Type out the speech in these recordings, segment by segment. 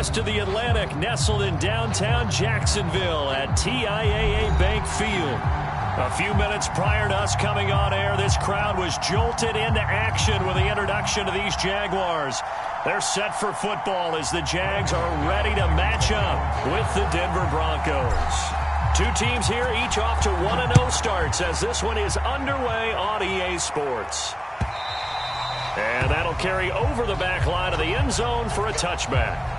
west of the Atlantic, nestled in downtown Jacksonville at TIAA Bank Field. A few minutes prior to us coming on air, this crowd was jolted into action with the introduction of these Jaguars. They're set for football as the Jags are ready to match up with the Denver Broncos. Two teams here, each off to 1-0 starts as this one is underway on EA Sports. And that'll carry over the back line of the end zone for a touchback.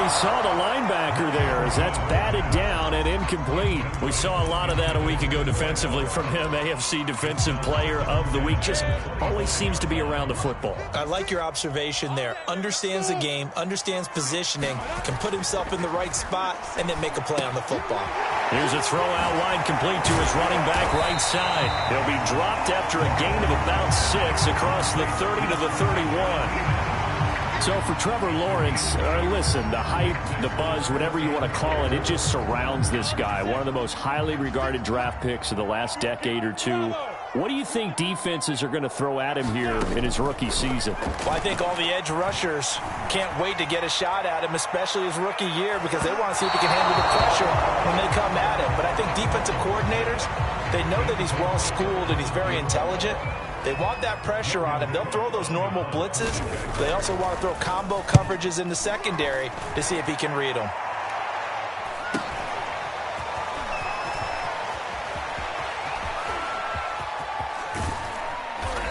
Saw the linebacker there as that's batted down and incomplete. We saw a lot of that a week ago defensively from him. AFC Defensive Player of the Week. Just always seems to be around the football. I like your observation there. Understands the game, understands positioning, can put himself in the right spot, and then make a play on the football. Here's a throw out wide complete to his running back right side. He'll be dropped after a gain of about 6 across the 30 to the 31. So for Trevor Lawrence, listen, the hype, the buzz, whatever you want to call it, it just surrounds this guy. One of the most highly regarded draft picks of the last decade or two. What do you think defenses are going to throw at him here in his rookie season? Well, I think all the edge rushers can't wait to get a shot at him, especially his rookie year, because they want to see if he can handle the pressure when they come at him. But I think defensive coordinators, they know that he's well-schooled and he's very intelligent. They want that pressure on him. They'll throw those normal blitzes. They also want to throw combo coverages in the secondary to see if he can read them.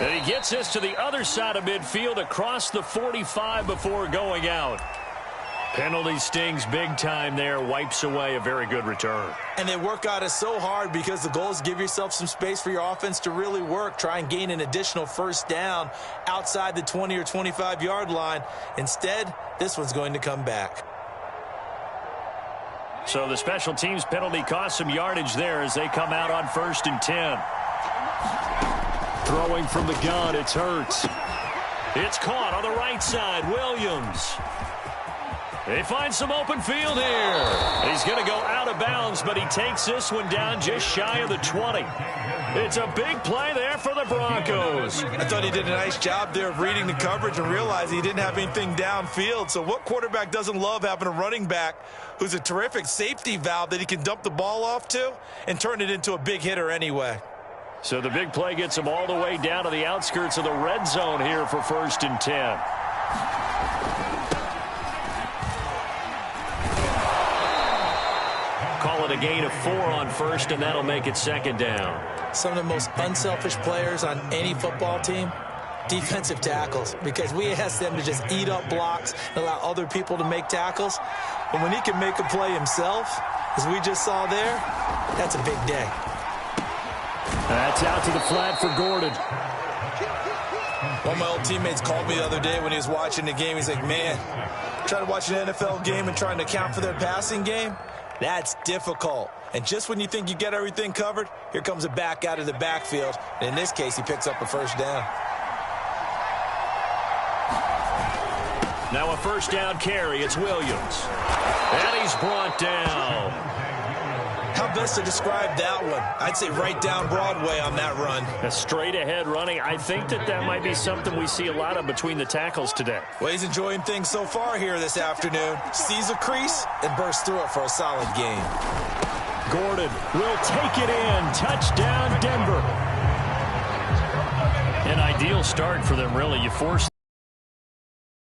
And he gets us to the other side of midfield across the 45 before going out. Penalty stings big time there, wipes away a very good return. And they work on it so hard because the goal is give yourself some space for your offense to really work. Try and gain an additional first down outside the 20 or 25-yard line. Instead, this one's going to come back. So the special teams penalty cost some yardage there as they come out on 1st and 10. Throwing from the gun, it's Hurts. It's caught on the right side, Williams. They find some open field here. He's going to go out of bounds, but he takes this one down just shy of the 20. It's a big play there for the Broncos. I thought he did a nice job there of reading the coverage and realizing he didn't have anything downfield. So what quarterback doesn't love having a running back who's a terrific safety valve that he can dump the ball off to and turn it into a big hitter anyway? So the big play gets him all the way down to the outskirts of the red zone here for 1st and 10. Call it a gain of 4 on 1st, and that'll make it 2nd down. Some of the most unselfish players on any football team, defensive tackles, because we ask them to just eat up blocks and allow other people to make tackles. But when he can make a play himself, as we just saw there, that's a big day. That's out to the flat for Gordon. One of my old teammates called me the other day when he was watching the game. He's like, man, trying to watch an NFL game and trying to account for their passing game, that's difficult. And just when you think you get everything covered, here comes a back out of the backfield. And in this case, he picks up a first down. Now a first down carry. It's Williams. And he's brought down. How best to describe that one? I'd say right down Broadway on that run. A straight ahead running. I think that might be something we see a lot of between the tackles today. Well, he's enjoying things so far here this afternoon. Sees a crease and bursts through it for a solid gain. Gordon will take it in. Touchdown, Denver. An ideal start for them, really. You force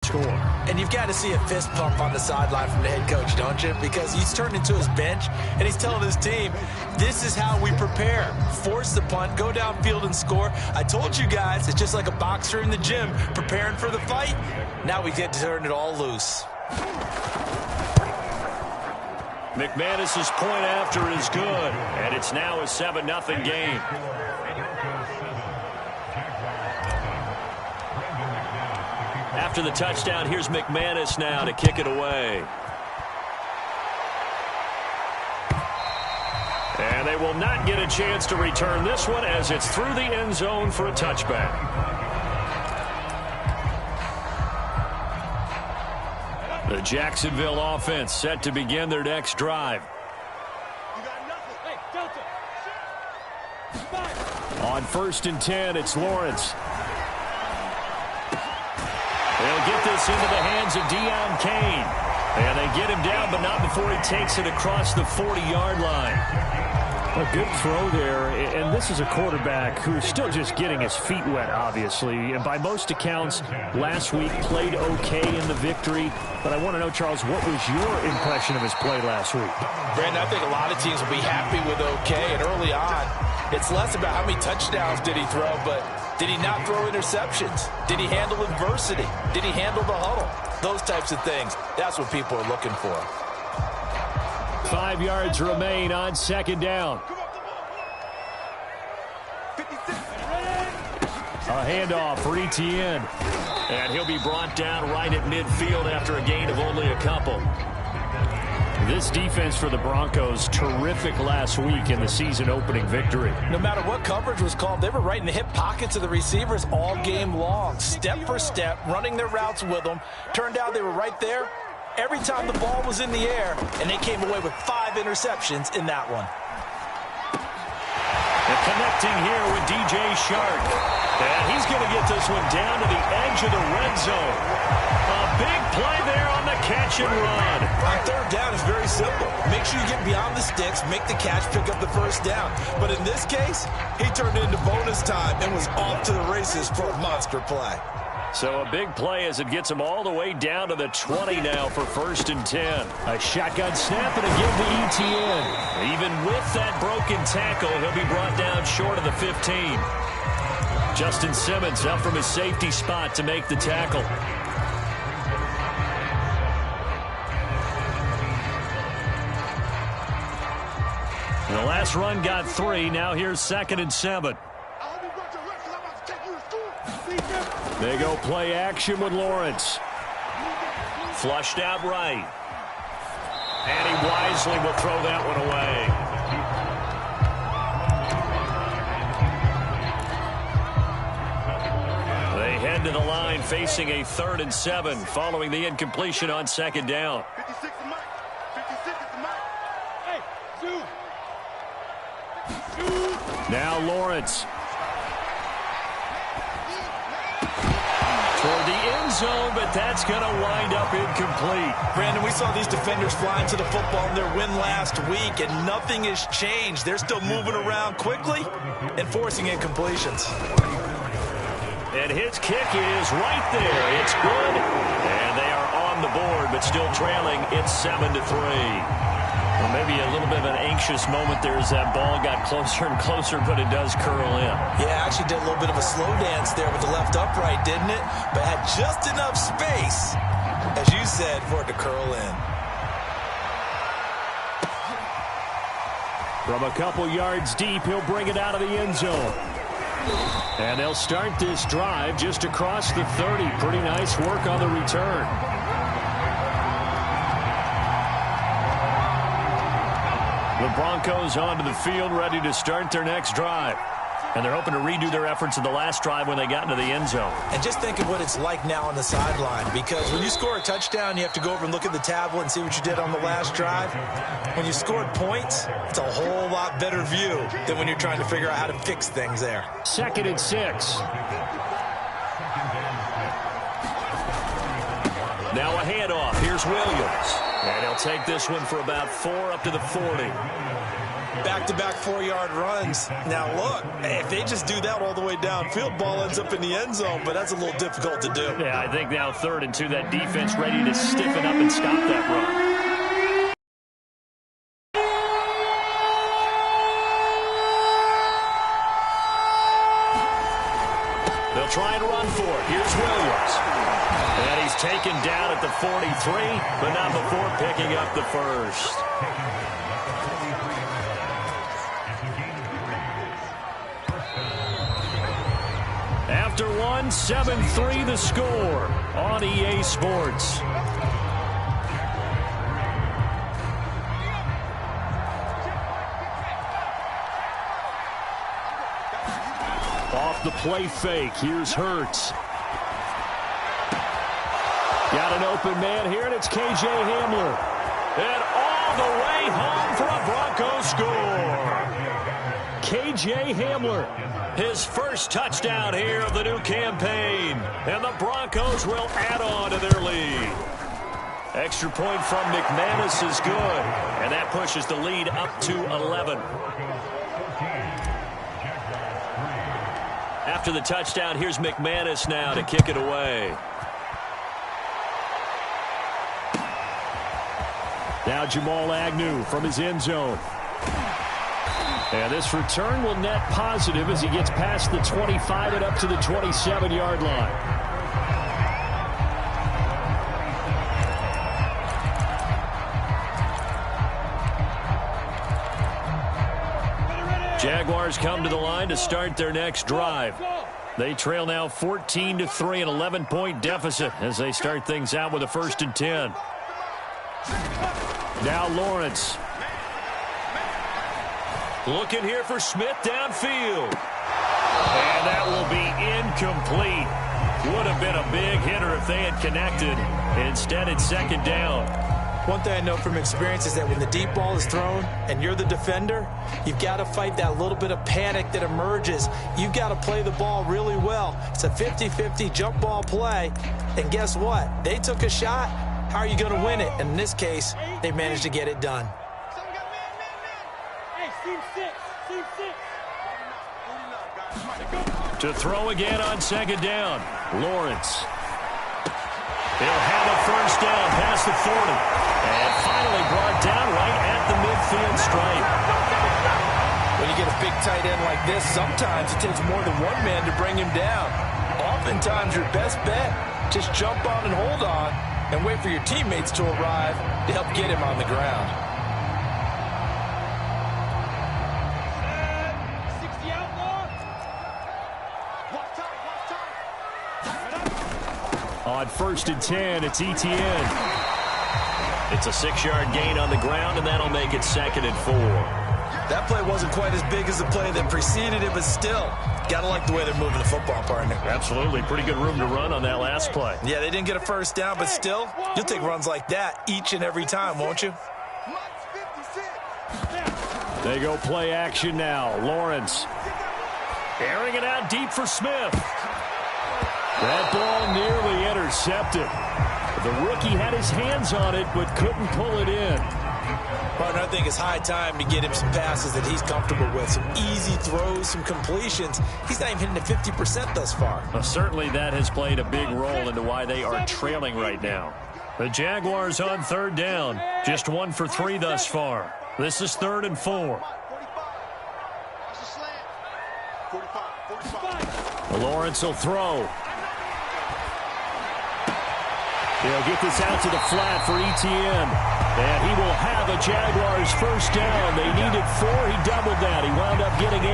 score. And you've got to see a fist pump on the sideline from the head coach, don't you? Because he's turned into his bench, and he's telling his team, this is how we prepare. Force the punt, go downfield and score. I told you guys, it's just like a boxer in the gym preparing for the fight. Now we get to turn it all loose. McManus's point after is good, and it's now a 7-0 game. After the touchdown, here's McManus now to kick it away. And they will not get a chance to return this one as it's through the end zone for a touchback. The Jacksonville offense set to begin their next drive. On 1st and 10, it's Lawrence. They'll get this into the hands of Deion Kane. And they get him down, but not before he takes it across the 40-yard line. A good throw there, and this is a quarterback who's still just getting his feet wet, obviously. And by most accounts, last week played okay in the victory. But I want to know, Charles, what was your impression of his play last week? Brandon, I think a lot of teams will be happy with okay. And early on, it's less about how many touchdowns did he throw, but did he not throw interceptions? Did he handle adversity? Did he handle the huddle? Those types of things. That's what people are looking for. 5 yards remain on 2nd down. A handoff for Etienne. And he'll be brought down right at midfield after a gain of only a couple. This defense for the Broncos, terrific last week in the season-opening victory. No matter what coverage was called, they were right in the hip pockets of the receivers all game long. Step for step, running their routes with them. Turned out they were right there every time the ball was in the air, and they came away with 5 interceptions in that one. And connecting here with DJ Shark. And he's going to get this one down to the edge of the red zone. A big play there on the catch and run. On 3rd down, it's very simple. Make sure you get beyond the sticks, make the catch, pick up the 1st down. But in this case, he turned it into bonus time and was off to the races for a monster play. So a big play as it gets him all the way down to the 20 now for 1st and 10. A shotgun snap and a give to Etienne. Even with that broken tackle, he'll be brought down short of the 15. Justin Simmons up from his safety spot to make the tackle. The last run got 3. Now here's 2nd and 7. They go play action with Lawrence. Flushed out right. And he wisely will throw that one away. They head to the line facing a 3rd and 7 following the incompletion on 2nd down. 56 is Mike. 56 is Mike. Hey, Now Lawrence. Toward the end zone, but that's going to wind up incomplete. Brandon, we saw these defenders flying to the football in their win last week, and nothing has changed. They're still moving around quickly and forcing incompletions. And his kick is right there. It's good. And they are on the board, but still trailing. It's 7-3. Well, maybe a little bit of an anxious moment there as that ball got closer and closer, but it does curl in. Yeah, actually did a little bit of a slow dance there with the left upright, didn't it? But had just enough space, as you said, for it to curl in. From a couple yards deep, he'll bring it out of the end zone. And they'll start this drive just across the 30. Pretty nice work on the return. The Broncos onto the field, ready to start their next drive. And they're hoping to redo their efforts in the last drive when they got into the end zone. And just think of what it's like now on the sideline, because when you score a touchdown, you have to go over and look at the tablet and see what you did on the last drive. When you scored points, it's a whole lot better view than when you're trying to figure out how to fix things there. 2nd and 6. Now a handoff. Here's Williams. And he'll take this one for about 4 up to the 40. Back-to-back 4-yard runs. Now, look, if they just do that all the way downfield, ball ends up in the end zone, but that's a little difficult to do. Yeah, I think now 3rd and 2, that defense ready to stiffen up and stop that run. They'll try and run for it. Here's Williams. And he's taken down at the 43, but not before picking up the first. After one, 7-3 the score on EA Sports. Off the play fake, here's Hurts. Got an open man here, and it's K.J. Hamler. And all the way home for a Broncos score. K.J. Hamler. His first touchdown here of the new campaign. And the Broncos will add on to their lead. Extra point from McManus is good. And that pushes the lead up to 11. After the touchdown, here's McManus now to kick it away. Now Jamal Agnew from his end zone. And this return will net positive as he gets past the 25 and up to the 27-yard line. Jaguars come to the line to start their next drive. They trail now 14-3, an 11-point deficit as they start things out with a 1st and 10. Now Lawrence. Looking here for Smith downfield. And that will be incomplete. Would have been a big hitter if they had connected. Instead, it's 2nd down. One thing I know from experience is that when the deep ball is thrown and you're the defender, you've got to fight that little bit of panic that emerges. You've got to play the ball really well. It's a 50-50 jump ball play. And guess what? They took a shot. How are you going to win it? And in this case, they managed to get it done. To throw again on 2nd down. Lawrence. They'll have a 1st down past the 40. And finally brought down right at the midfield stripe. When you get a big tight end like this, sometimes it takes more than one man to bring him down. Oftentimes your best bet, just jump on and hold on and wait for your teammates to arrive to help get him on the ground. On 1st and 10, it's Etienne. It's a 6-yard gain on the ground, and that'll make it 2nd and 4. That play wasn't quite as big as the play that preceded it, but still, gotta like the way they're moving the football, partner. Absolutely. Pretty good room to run on that last play. Yeah, they didn't get a 1st down, but still, you'll take runs like that each and every time, won't you? They go play action now. Lawrence. Airing it out deep for Smith. That ball nearly intercepted. The rookie had his hands on it, but couldn't pull it in. Partner, I think it's high time to get him some passes that he's comfortable with. Some easy throws, some completions. He's not even hitting the 50% thus far. Well, certainly that has played a big role into why they are trailing right now. The Jaguars on 3rd down. Just 1 for 3 thus far. This is 3rd and 4. Lawrence will throw. They'll get this out to the flat for Etienne. And he will have a Jaguars 1st down. They needed 4. He doubled that. He wound up getting 8.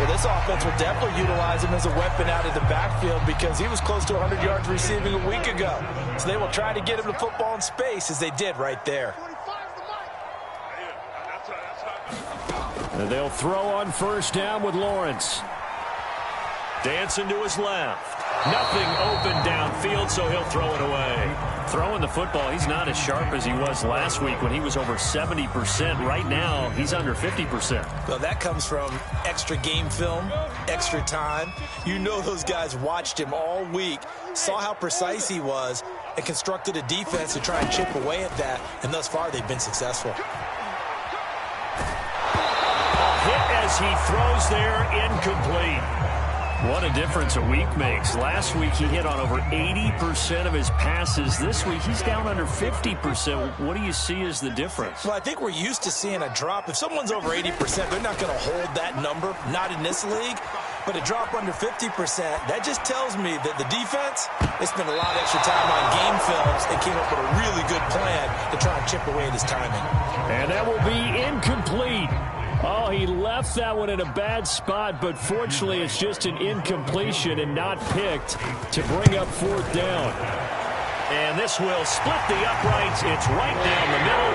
Well, this offense will definitely utilize him as a weapon out of the backfield because he was close to 100 yards receiving a week ago. So they will try to get him the football in space as they did right there. And they'll throw on 1st down with Lawrence. Dancing to his left. Nothing open downfield, so he'll throw it away. Throwing the football, he's not as sharp as he was last week when he was over 70%. Right now, he's under 50%. Well, that comes from extra game film, extra time. You know those guys watched him all week, saw how precise he was, and constructed a defense to try and chip away at that, and thus far they've been successful. A hit as he throws there, incomplete. What a difference a week makes. Last week he hit on over 80% of his passes. This week he's down under 50%. What do you see as the difference? Well, I think we're used to seeing a drop. If someone's over 80%, they're not going to hold that number, not in this league. But a drop under 50%, that just tells me that the defense, they spent a lot of extra time on game films and came up with a really good plan to try and chip away at his timing. And that will be incomplete. Oh, he left that one in a bad spot, but fortunately it's just an incompletion and not picked to bring up 4th down. And this will split the uprights. It's right down the middle.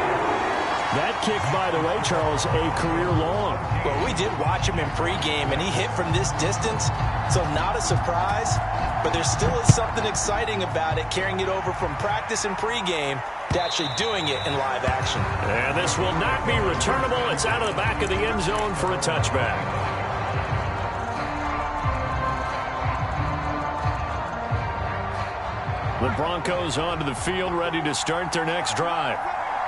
That kick, by the way, Charles, a career long. Well, we did watch him in pregame, and he hit from this distance, so not a surprise. But there still is something exciting about it, carrying it over from practice and pregame to actually doing it in live action. And this will not be returnable. It's out of the back of the end zone for a touchback. The Broncos onto the field, ready to start their next drive.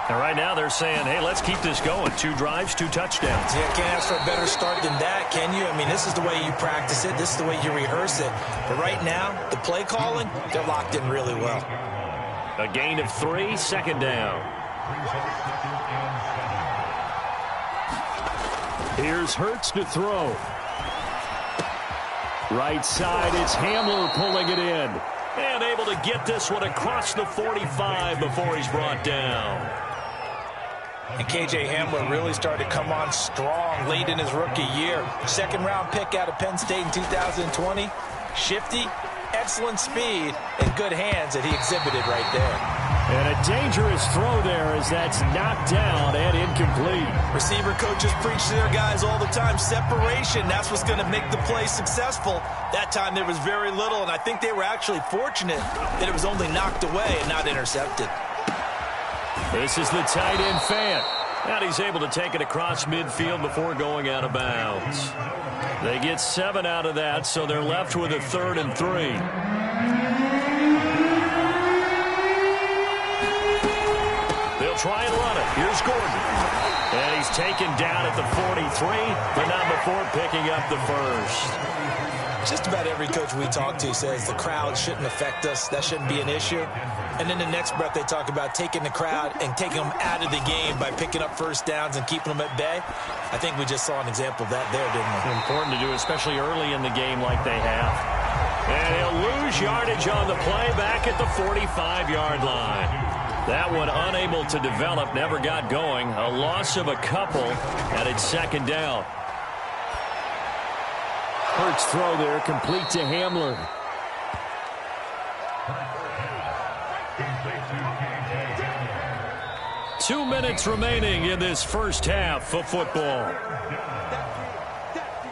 And right now they're saying, hey, let's keep this going. 2 drives, 2 touchdowns. Yeah, can't ask for a better start than that, can you? I mean, this is the way you practice it. This is the way you rehearse it. But right now, the play calling, they're locked in really well. A gain of 3, second down. Here's Hurts to throw. Right side, it's Hamler pulling it in. And able to get this one across the 45 before he's brought down. And K.J. Hamler really started to come on strong late in his rookie year. Second-round pick out of Penn State in 2020. Shifty, excellent speed, and good hands that he exhibited right there. And a dangerous throw there as that's knocked down and incomplete. Receiver coaches preach to their guys all the time. Separation, that's what's going to make the play successful. That time there was very little, and I think they were actually fortunate that it was only knocked away and not intercepted. This is the tight end fan. And he's able to take it across midfield before going out of bounds. They get 7 out of that, so they're left with a 3rd and 3. They'll try and run it. Here's Gordon. And he's taken down at the 43, but not before picking up the first. Just about every coach we talk to says the crowd shouldn't affect us. That shouldn't be an issue. And then the next breath they talk about taking the crowd and taking them out of the game by picking up first downs and keeping them at bay. I think we just saw an example of that there, didn't we? Important to do, especially early in the game like they have. And he'll lose yardage on the play back at the 45-yard line. That one unable to develop, never got going. A loss of a couple, and it's second down. Hurts throw there, complete to Hamler. Two minutes remaining in this first half of football.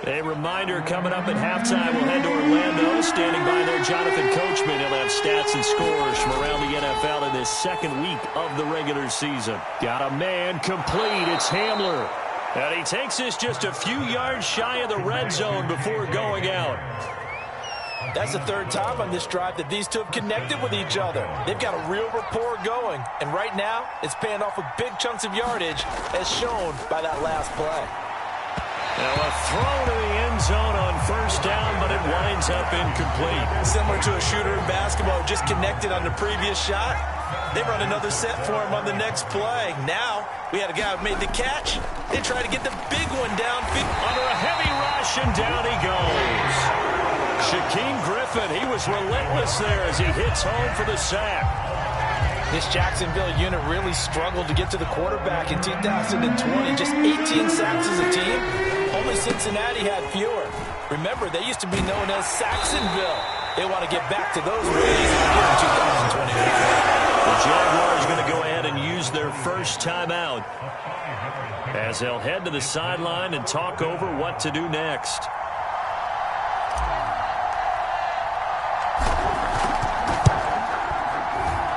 A reminder coming up at halftime, we'll head to Orlando. Standing by there, Jonathan Coachman. He'll have stats and scores from around the NFL in this second week of the regular season. Got a man complete. It's Hamler. And he takes this just a few yards shy of the red zone before going out. That's the 3rd time on this drive that these two have connected with each other. They've got a real rapport going. And right now, it's paying off with big chunks of yardage, as shown by that last play. Now a throw to the end zone on first down, but it winds up incomplete. Similar to a shooter in basketball, just connected on the previous shot. They run another set for him on the next play. Now, we had a guy who made the catch. They try to get the big one down. Under a heavy rush, and down he goes. Shaquem Griffin, he was relentless there as he hits home for the sack. This Jacksonville unit really struggled to get to the quarterback in 2020. Just 18 sacks as a team. Only Cincinnati had fewer. Remember, they used to be known as Saxonville. They want to get back to those ways in 2020. The Jaguars are going to go ahead and use their first timeout as they'll head to the sideline and talk over what to do next.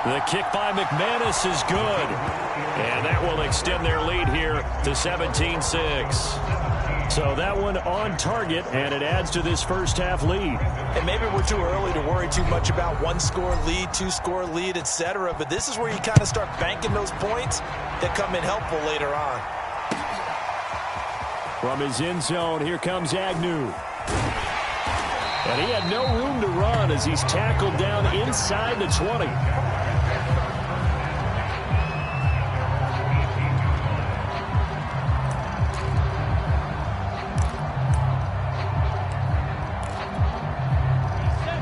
The kick by McManus is good. And that will extend their lead here to 17-6. So that one on target, and it adds to this first half lead. And maybe we're too early to worry too much about 1-score lead, 2-score lead, etc. But this is where you kind of start banking those points that come in helpful later on. From his end zone, here comes Agnew. And he had no room to run as he's tackled down inside the 20.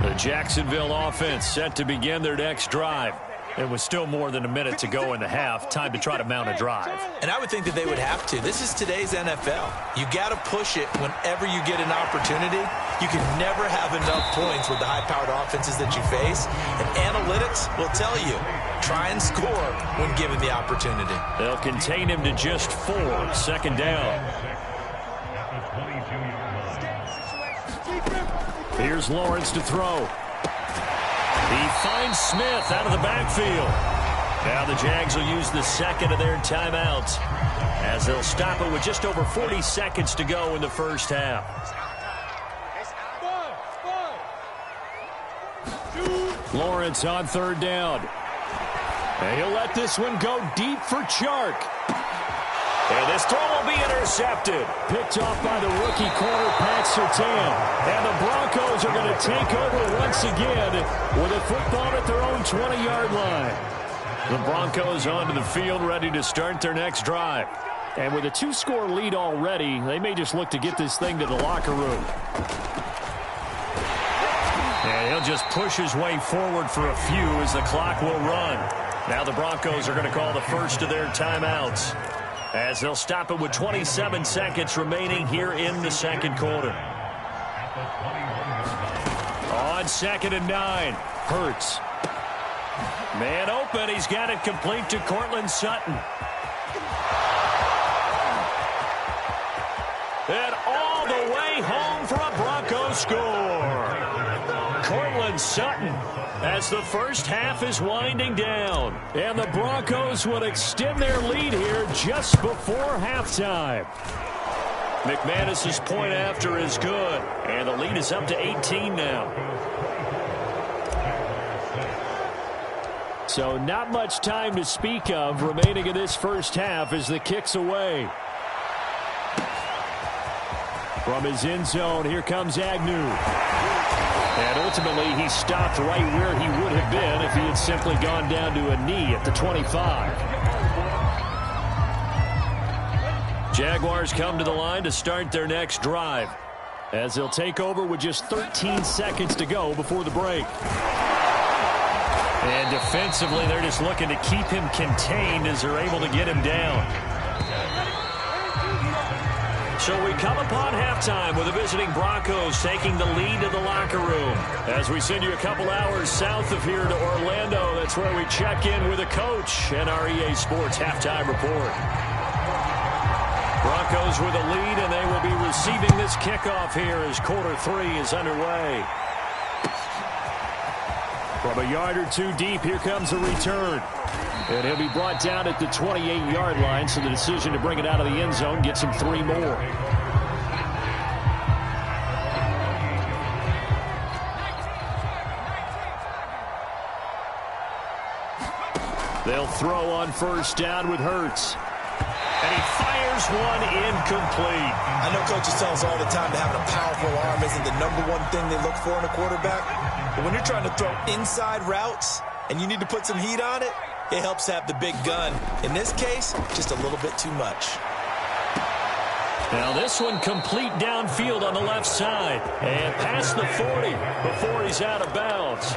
The Jacksonville offense set to begin their next drive. It was still more than a minute to go in the half. Time to try to mount a drive. And I would think that they would have to. This is today's NFL. You got to push it whenever you get an opportunity. You can never have enough points with the high-powered offenses that you face. And analytics will tell you, try and score when given the opportunity. They'll contain him to just 4. Second down. Here's Lawrence to throw. He finds Smith out of the backfield. Now the Jags will use the second of their timeouts as they'll stop it with just over 40 seconds to go in the first half. Lawrence on third down. And he'll let this one go deep for Chark. And this throw will be intercepted. Picked off by the rookie corner, Pat Surtain. And the Broncos are going to take over once again with a football at their own 20-yard line. The Broncos onto the field, ready to start their next drive. And with a 2-score lead already, they may just look to get this thing to the locker room. And he'll just push his way forward for a few as the clock will run. Now the Broncos are going to call the first of their timeouts, as they'll stop it with 27 seconds remaining here in the second quarter. On 2nd and 9, Hurts. Man open, he's got it complete to Courtland Sutton. And all the way home for a Broncos score. Courtland Sutton, as the first half is winding down. And the Broncos will extend their lead here just before halftime. McManus's point after is good. And the lead is up to 18 now. So not much time to speak of remaining in this first half as the kick's away. From his end zone, here comes Agnew. And ultimately, he stopped right where he would have been if he had simply gone down to a knee at the 25. Jaguars come to the line to start their next drive, as they'll take over with just 13 seconds to go before the break. And defensively, they're just looking to keep him contained as they're able to get him down. So we come upon halftime with the visiting Broncos taking the lead to the locker room. As we send you a couple hours south of here to Orlando, that's where we check in with the coach and our EA Sports halftime report. Broncos with a lead, and they will be receiving this kickoff here as quarter 3 is underway. From a yard or two deep, here comes a return. And he'll be brought down at the 28-yard line, so the decision to bring it out of the end zone gets him 3 more. They'll throw on first down with Hurts. And he fires one incomplete. I know coaches tell us all the time that having a powerful arm isn't the #1 thing they look for in a quarterback. But when you're trying to throw inside routes and you need to put some heat on it, it helps have the big gun. In this case, just a little bit too much. Now this one complete downfield on the left side. And past the 40 before he's out of bounds.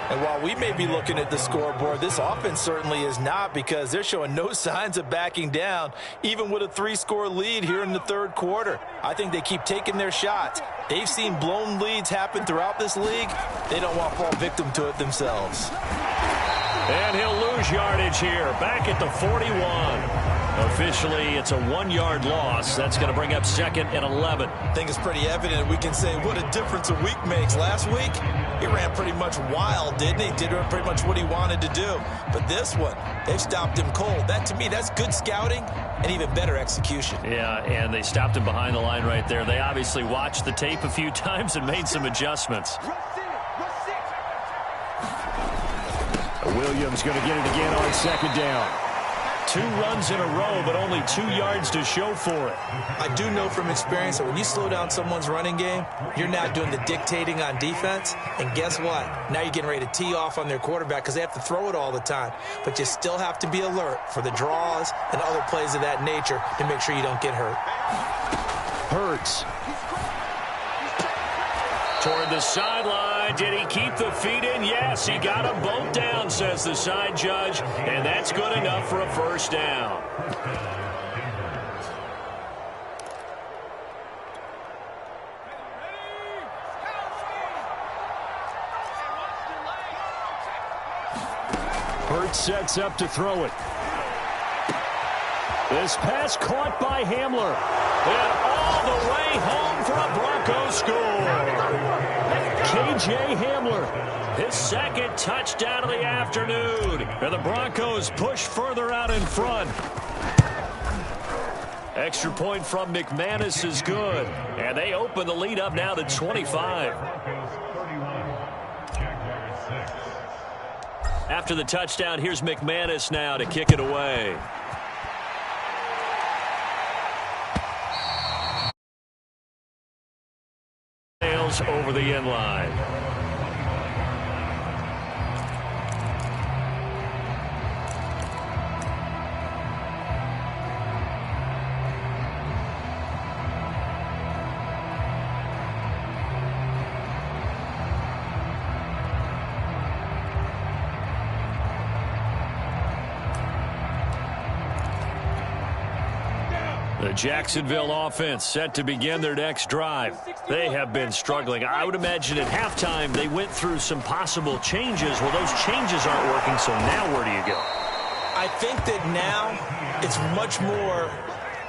And while we may be looking at the scoreboard, this offense certainly is not, because they're showing no signs of backing down, even with a 3-score lead here in the third quarter. I think they keep taking their shots. They've seen blown leads happen throughout this league. They don't want to fall victim to it themselves. And he'll lose yardage here, back at the 41. Officially, it's a 1-yard loss. That's going to bring up 2nd and 11. I think it's pretty evident. We can say what a difference a week makes. Last week, he ran pretty much wild, didn't he? Did pretty much what he wanted to do. But this one, they've stopped him cold. That, to me, that's good scouting and even better execution. Yeah, and they stopped him behind the line right there. They obviously watched the tape a few times and made some adjustments. Williams going to get it again on 2nd down. 2 runs in a row, but only 2 yards to show for it. I do know from experience that when you slow down someone's running game, you're not doing the dictating on defense. And guess what? Now you're getting ready to tee off on their quarterback because they have to throw it all the time. But you still have to be alert for the draws and other plays of that nature to make sure you don't get hurt. Hurts. Toward the sideline. Did he keep the feet in? Yes, he got them both down, says the side judge, and that's good enough for a first down. Hurts sets up to throw it. This pass caught by Hamler. And all the way home for a Broncos score. K.J. Hamler. His second touchdown of the afternoon. And the Broncos push further out in front. Extra point from McManus is good. And they open the lead up now to 25. After the touchdown, here's McManus now to kick it away. Sails over the end line. The Jacksonville offense set to begin their next drive. They have been struggling. I would imagine at halftime they went through some possible changes. Well, those changes aren't working, so now where do you go? I think that now it's much more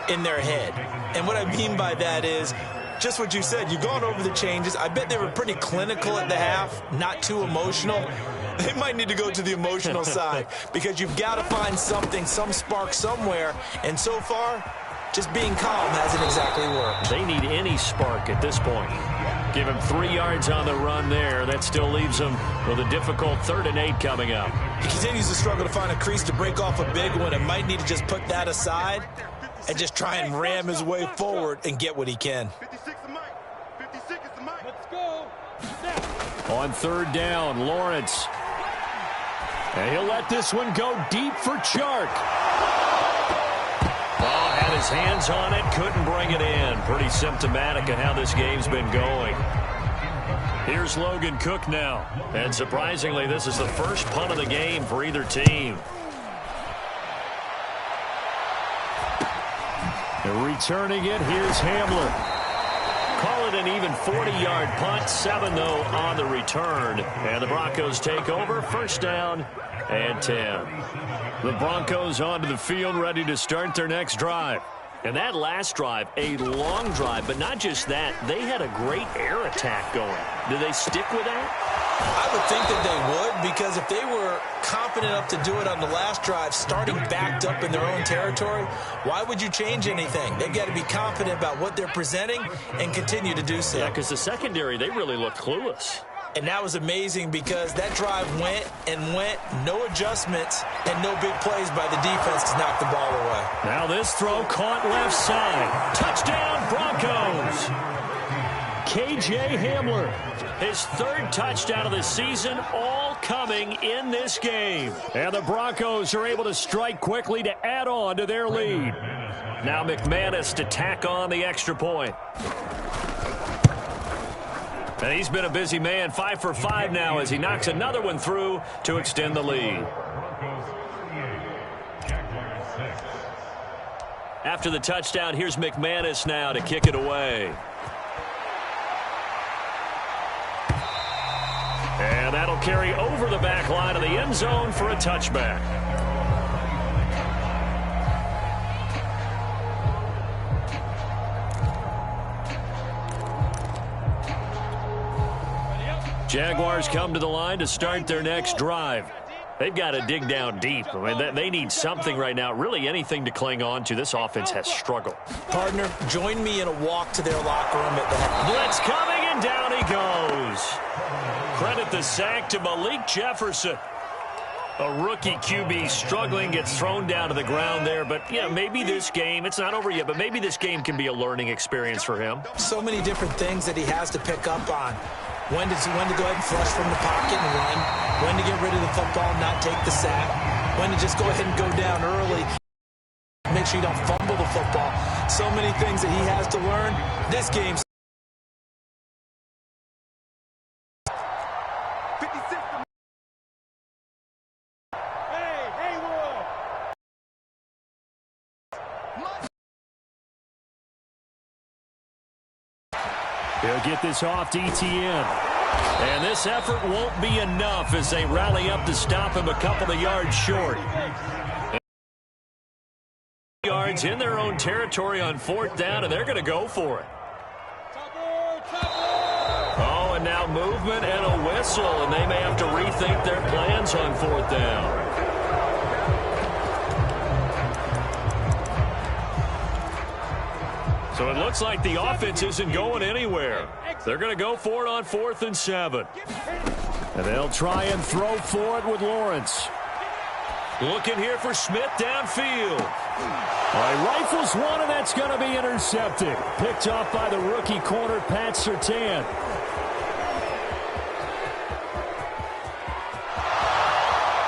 in their head. And what I mean by that is just what you said. You've gone over the changes. I bet they were pretty clinical at the half, not too emotional. They might need to go to the emotional side because you've got to find something, some spark somewhere. And so far, just being calm hasn't exactly worked. They need any spark at this point. Give him 3 yards on the run there. That still leaves him with a difficult 3rd and 8 coming up. He continues to struggle to find a crease to break off a big one and might need to just put that aside and just try and ram his way forward and get what he can. 56 the mic. 56 is the mic. Let's go. On 3rd down, Lawrence. And he'll let this one go deep for Chark. Had his hands on it, couldn't bring it in. Pretty symptomatic of how this game's been going. Here's Logan Cook now. And surprisingly, this is the first punt of the game for either team. And returning it, here's Hamler. Call it an even 40-yard punt. 7, though, on the return. And the Broncos take over. First down and 10. The Broncos onto the field, ready to start their next drive. And that last drive, a long drive, but not just that. They had a great air attack going. Do they stick with that? I would think that they would, because if they were confident enough to do it on the last drive, starting backed up in their own territory, why would you change anything? They've got to be confident about what they're presenting and continue to do so. Yeah, because the secondary, they really looked clueless. And that was amazing because that drive went and went, no adjustments, and no big plays by the defense to knock the ball away. Now this throw caught left side. Touchdown, Broncos. K.J. Hamler. His 3rd touchdown of the season, all coming in this game. And the Broncos are able to strike quickly to add on to their lead. Now McManus to tack on the extra point. And he's been a busy man, 5 for 5 now as he knocks another one through to extend the lead. After the touchdown, here's McManus now to kick it away. And that'll carry over the back line of the end zone for a touchback. Jaguars come to the line to start their next drive. They've got to dig down deep. I mean, they need something right now, really anything to cling on to. This offense has struggled. Partner, join me in a walk to their locker room at the half. Blitz coming, and down he goes. Credit the sack to Malik Jefferson. A rookie QB struggling, gets thrown down to the ground there. But, yeah, maybe this game, it's not over yet, but maybe this game can be a learning experience for him. So many different things that he has to pick up on. When to go ahead and flush from the pocket and run. When to get rid of the football and not take the sack. When to just go ahead and go down early. Make sure you don't fumble the football. So many things that he has to learn. This game's He'll get this off to ETN. And this effort won't be enough as they rally up to stop him a couple of yards short. Yards in their own territory on 4th down, and they're going to go for it. Oh, and now movement and a whistle, and they may have to rethink their plans on 4th down. So it looks like the offense isn't going anywhere. They're going to go for it on 4th and 7. And they'll try and throw for it with Lawrence. Looking here for Smith downfield. He rifles one, and that's going to be intercepted. Picked off by the rookie corner, Pat Surtain.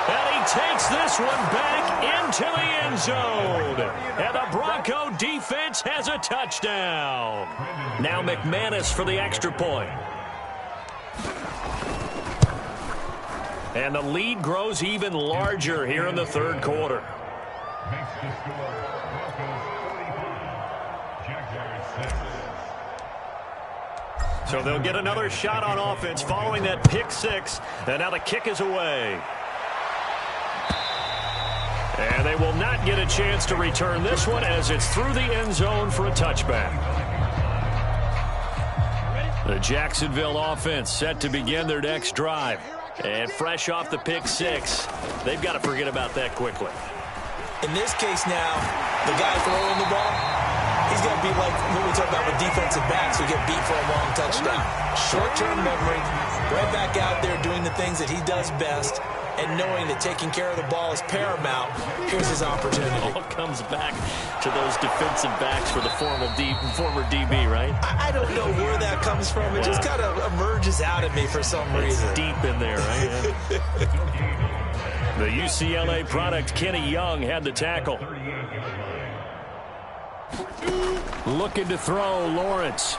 And he takes this one back into the end zone. And the Bronco defense has a touchdown. Now McManus for the extra point. And the lead grows even larger here in the 3rd quarter. So they'll get another shot on offense following that pick 6. And now the kick is away. And they will not get a chance to return this one as it's through the end zone for a touchback. The Jacksonville offense set to begin their next drive. And fresh off the pick 6, they've got to forget about that quickly. In this case now, the guy throwing the ball, he's going to be like what we talk about with defensive backs who get beat for a long touchdown. Short-term memory, right back out there doing the things that he does best, and knowing that taking care of the ball is paramount. Here's his opportunity. It all comes back to those defensive backs for the former DB, right? I don't know where that comes from. It just kind of emerges out of me for some reason. It's deep in there, right? The UCLA product, Kenny Young, had the tackle. Looking to throw, Lawrence.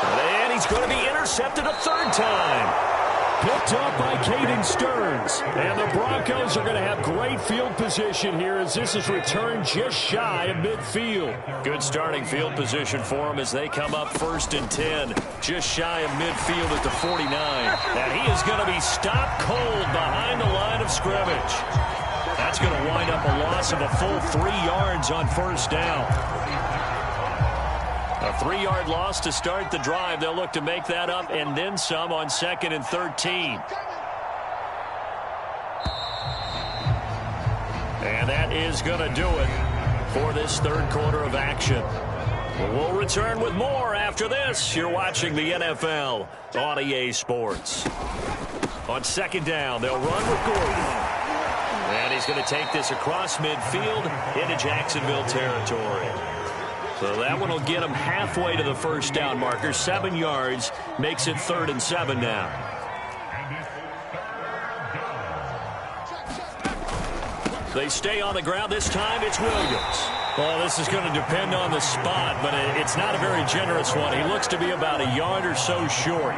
And he's going to be intercepted a 3rd time. Picked up by Caden Stearns. And the Broncos are going to have great field position here as this is returned just shy of midfield. Good starting field position for them as they come up 1st and 10. Just shy of midfield at the 49. And he is going to be stopped cold behind the line of scrimmage. That's going to wind up a loss of a full 3 yards on 1st down. A 3-yard loss to start the drive. They'll look to make that up and then some on 2nd and 13. And that is going to do it for this 3rd quarter of action. We'll return with more after this. You're watching the NFL on EA Sports. On 2nd down, they'll run with Gordon. And he's going to take this across midfield into Jacksonville territory. So that one will get him halfway to the 1st down marker. 7 yards makes it 3rd and 7 now. They stay on the ground. This time it's Williams. Well, this is going to depend on the spot, but it's not a very generous one. He looks to be about a yard or so short.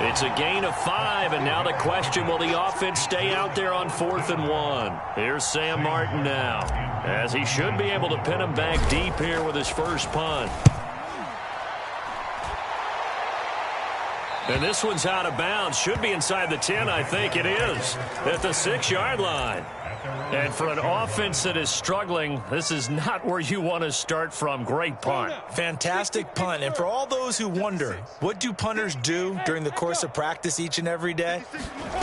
It's a gain of 5, and now the question, will the offense stay out there on 4th and 1? Here's Sam Martin now, as he should be able to pin him back deep here with his first punt. And this one's out of bounds. Should be inside the 10, I think it is, at the 6-yard line. And for an offense that is struggling, this is not where you want to start from. Great punt. Fantastic punt. And for all those who wonder, what do punters do during the course of practice each and every day?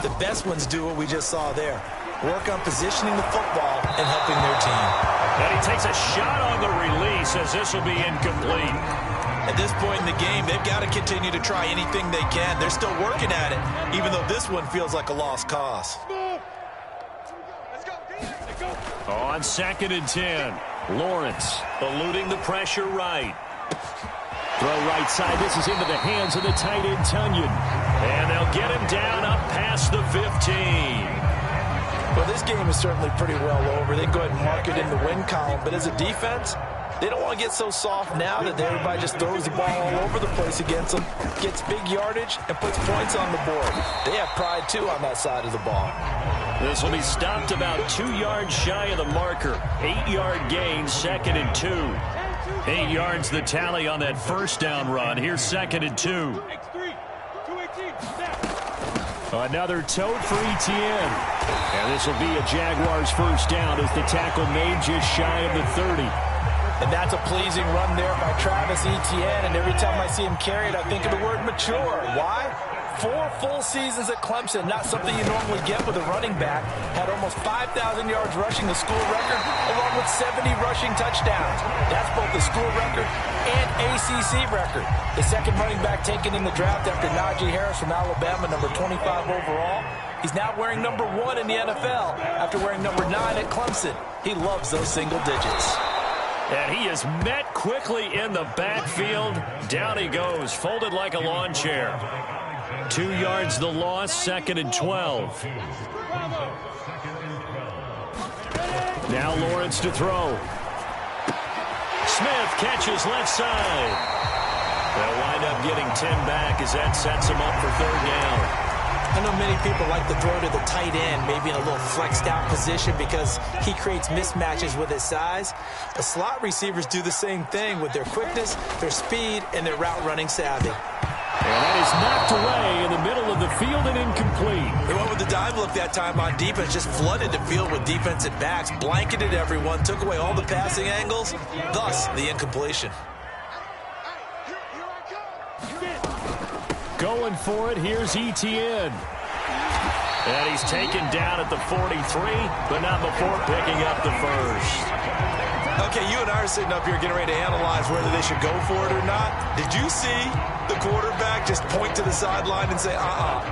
The best ones do what we just saw there. Work on positioning the football and helping their team. And he takes a shot on the release as this will be incomplete. At this point in the game, they've got to continue to try anything they can. They're still working at it, even though this one feels like a lost cause. On 2nd and 10, Lawrence eluding the pressure right. Throw right side. This is into the hands of the tight end, Tunyon. And they'll get him down up past the 15. Well, this game is certainly pretty well over. They can go ahead and mark it in the win column. But as a defense, they don't want to get so soft now that everybody just throws the ball all over the place against them, gets big yardage, and puts points on the board. They have pride, too, on that side of the ball. This will be stopped about 2 yards shy of the marker. 8-yard gain, 2nd and 2. 8 yards the tally on that first down run. Here's 2nd and 2. Another tote for Etienne. And this will be a Jaguars first down as the tackle made just shy of the 30. And that's a pleasing run there by Travis Etienne. And every time I see him carry it, I think of the word mature. Why? 4 full seasons at Clemson, not something you normally get with a running back. Had almost 5,000 yards rushing, the school record, along with 70 rushing touchdowns. That's both the school record and ACC record. The second running back taken in the draft after Najee Harris from Alabama, number 25 overall. He's now wearing number 1 in the NFL after wearing number 9 at Clemson. He loves those single digits. And he is met quickly in the backfield. Down he goes, folded like a lawn chair. 2 yards the loss, 2nd and 12. Now Lawrence to throw. Smith catches left side. They'll wind up getting 10 back as that sets him up for 3rd down. I know many people like to throw to the tight end, maybe in a little flexed out position because he creates mismatches with his size. But slot receivers do the same thing with their quickness, their speed, and their route running savvy. And that is knocked away in the middle of the field and incomplete. They went with the dime look that time on defense, just flooded the field with defensive backs, blanketed everyone, took away all the passing angles, thus the incompletion. Going for it, here's Etienne. And he's taken down at the 43, but not before picking up the first. Okay, you and I are sitting up here getting ready to analyze whether they should go for it or not. Did you see the quarterback just point to the sideline and say,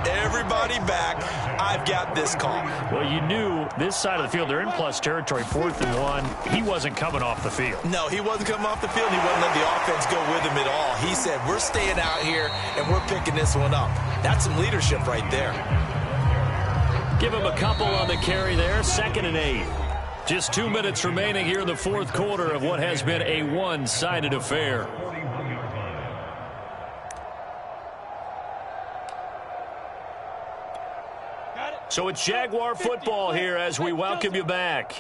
everybody back, I've got this call? Well, you knew this side of the field, they're in plus territory, 4th and 1. He wasn't coming off the field. No, he wasn't coming off the field. He wasn't letting the offense go with him at all. He said, we're staying out here, and we're picking this one up. That's some leadership right there. Give him a couple on the carry there, 2nd and 8. Just 2 minutes remaining here in the 4th quarter of what has been a one-sided affair. So it's Jaguar football here as we welcome you back.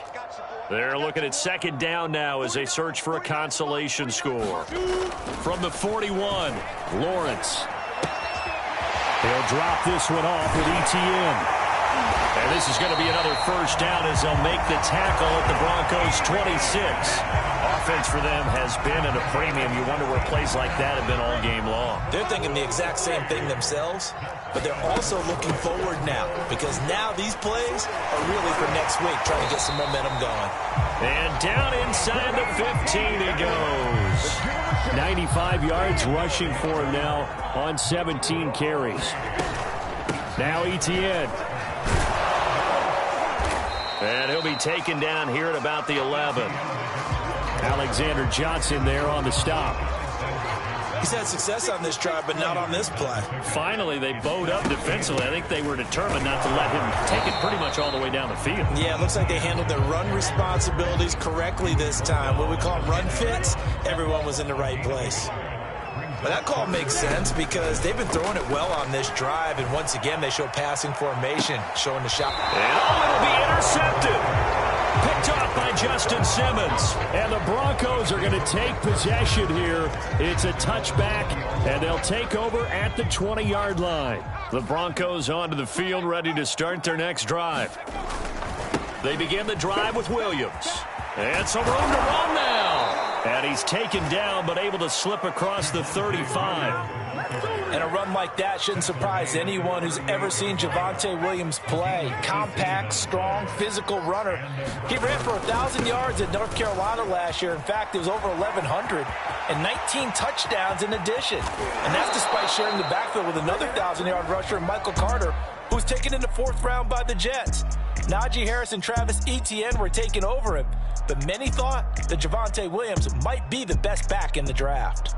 They're looking at 2nd down now as they search for a consolation score. From the 41, Lawrence. They'll drop this one off with Etienne. And this is going to be another first down as they'll make the tackle at the Broncos' 26. Offense for them has been at a premium. You wonder where plays like that have been all game long. They're thinking the exact same thing themselves, but they're also looking forward now because now these plays are really for next week, trying to get some momentum going. And down inside the 15 he goes. 95 yards rushing for him now on 17 carries. Now Etienne. And he'll be taken down here at about the 11. Alexander Johnson there on the stop. He's had success on this drive, but not on this play. Finally, they bowed up defensively. I think they were determined not to let him take it pretty much all the way down the field. Yeah, it looks like they handled their run responsibilities correctly this time. What we call run fits, everyone was in the right place. But that call makes sense because they've been throwing it well on this drive, and once again, they show passing formation, showing the shot. And it'll be intercepted. Picked off by Justin Simmons. And the Broncos are going to take possession here. It's a touchback, and they'll take over at the 20-yard line. The Broncos onto the field, ready to start their next drive. They begin the drive with Williams. And some room to run now. And he's taken down, but able to slip across the 35. And a run like that shouldn't surprise anyone who's ever seen Javonte Williams play. Compact, strong, physical runner. He ran for 1,000 yards at North Carolina last year. In fact, it was over 1,100 and 19 touchdowns in addition. And that's despite sharing the backfield with another 1,000-yard rusher, Michael Carter, who was taken in the 4th round by the Jets. Najee Harris and Travis Etienne were taking over him, but many thought that Javonte Williams might be the best back in the draft.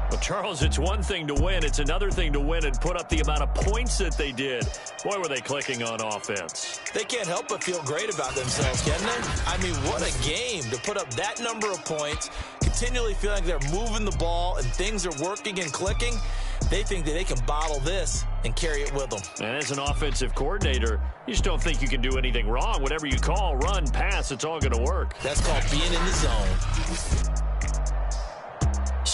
Well, Charles, it's one thing to win. It's another thing to win and put up the amount of points that they did. Boy, were they clicking on offense. They can't help but feel great about themselves, can they? I mean, what a game to put up that number of points, continually feeling like they're moving the ball and things are working and clicking. They think that they can bottle this and carry it with them. And as an offensive coordinator, you just don't think you can do anything wrong. Whatever you call, run, pass, it's all going to work. That's called being in the zone.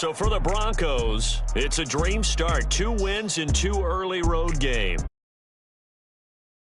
So for the Broncos, it's a dream start. 2 wins in 2 early road games.